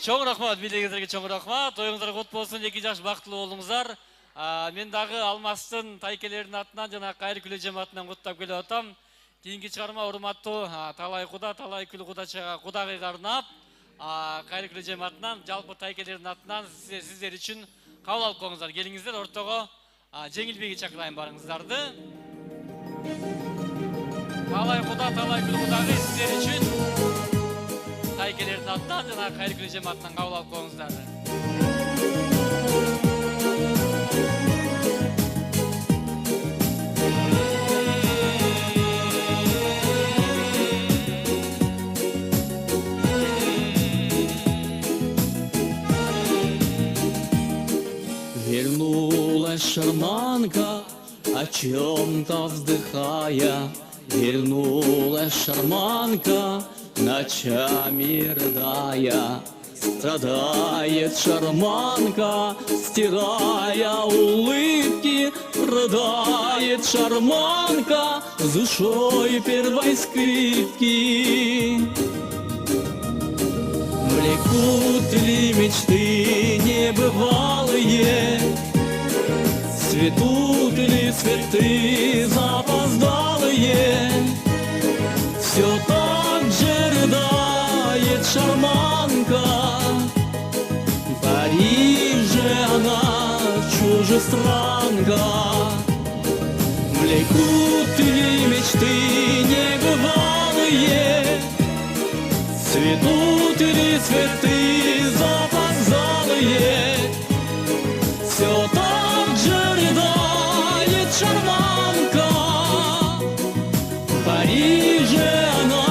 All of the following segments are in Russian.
Чоң рахмат, бийлигиңиздерге чоң рахмат. Тоюңуздар кут болсун, 2 жаш бактылуу болуңуздар. Мен дагы Алмастын тайкелердин атынан жана Кайры Күлө жамаатынан куттап келип атам. Кийинки чыгарма урматтуу талай куда, талай күл кудачага кудагыйга арнап, Кайры Күлө жамаатынан жалпы тайкелердин атынан сиздер үчүн кабыл алып коюңуздар. Келиңиздер, ортого Жеңилбекти чакырайын барыңыздарды. Талай куда, талай күл кудагый сиздер үчүн тайкелердин атынан жана Кайры Күлө жамаатынан кабыл алып коюңуздар. Вернулась шарманка, о чем-то вздыхая. Вернулась шарманка, ночами рыдая. Страдает шарманка, стирая улыбки. Рыдает шарманка с душой первой скрипки. Влекут ли мечты небывалые? Цветут ли цветы запоздалые? Все так же рыдает шарманка. В Париже она чужестранка. Влекут ли мечты небывалые? Цветут ли цветы запоздалые? Все так же рыдает шарманка. В Париже она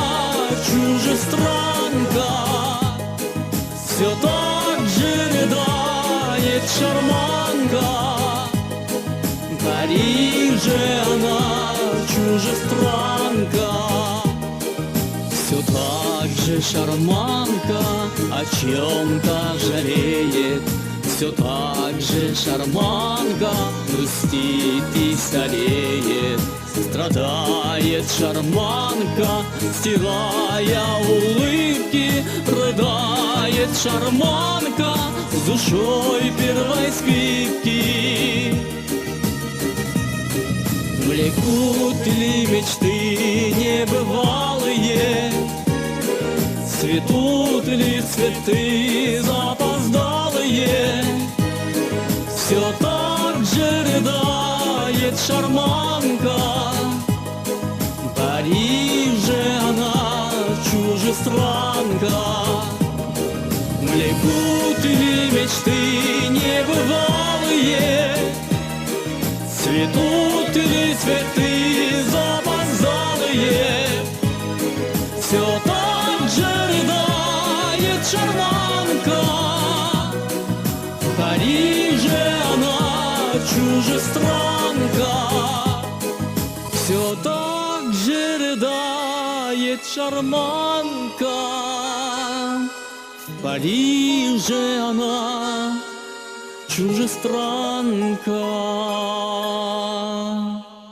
чужестранка. Все так же рыдает шарманка. В Париже она чужестранка. Все так же шарманка о чем-то жалеет. Все так же шарманка грустит и стареет. Страдает шарманка, стирая улыбки. Рыдает шарманка с душой первой скрипки. Влекут ли мечты небывалые? Цветут ли цветы запоздалые? Все так же рыдает шарманка. В Париже она чужестранка. Влекут ли мечты небывалые? Цветут ли цветы запоздалые? Все так же рыдает шарманка. В Париже она чужестранка. Все так же рыдает шарманка. В Париже она чужестранка.